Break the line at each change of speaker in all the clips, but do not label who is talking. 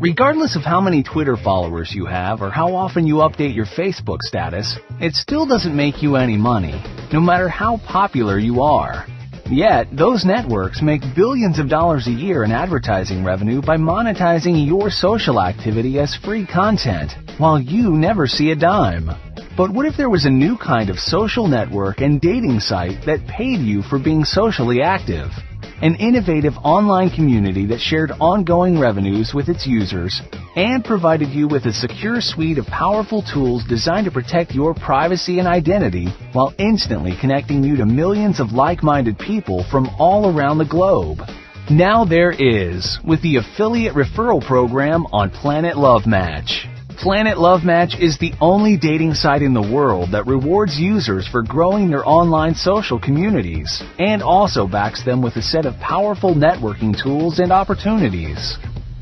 Regardless of how many Twitter followers you have or how often you update your Facebook status, it still doesn't make you any money, no matter how popular you are. Yet, those networks make billions of dollars a year in advertising revenue by monetizing your social activity as free content, while you never see a dime. But what if there was a new kind of social network and dating site that paid you for being socially active? An innovative online community that shared ongoing revenues with its users and provided you with a secure suite of powerful tools designed to protect your privacy and identity while instantly connecting you to millions of like-minded people from all around the globe. Now there is, with the affiliate referral program on Planet Love Match. Planet Love Match is the only dating site in the world that rewards users for growing their online social communities and also backs them with a set of powerful networking tools and opportunities.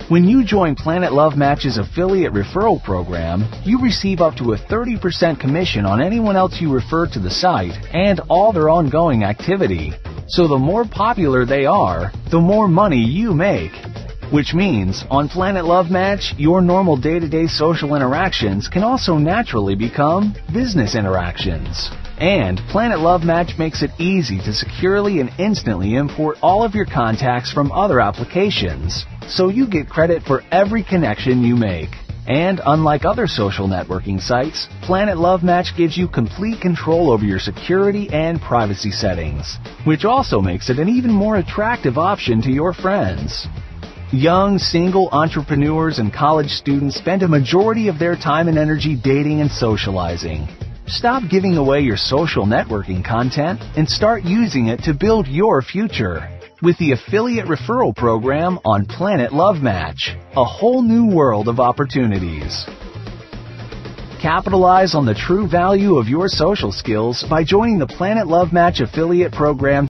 When you join Planet Love Match's affiliate referral program, you receive up to a 30% commission on anyone else you refer to the site and all their ongoing activity. So the more popular they are, the more money you make. Which means, on Planet Love Match, your normal day-to-day social interactions can also naturally become business interactions. And Planet Love Match makes it easy to securely and instantly import all of your contacts from other applications, so you get credit for every connection you make. And unlike other social networking sites, Planet Love Match gives you complete control over your security and privacy settings, which also makes it an even more attractive option to your friends. Young, single entrepreneurs and college students spend a majority of their time and energy dating and socializing. Stop giving away your social networking content and start using it to build your future. With the affiliate referral program on Planet Love Match, a whole new world of opportunities. Capitalize on the true value of your social skills by joining the Planet Love Match affiliate program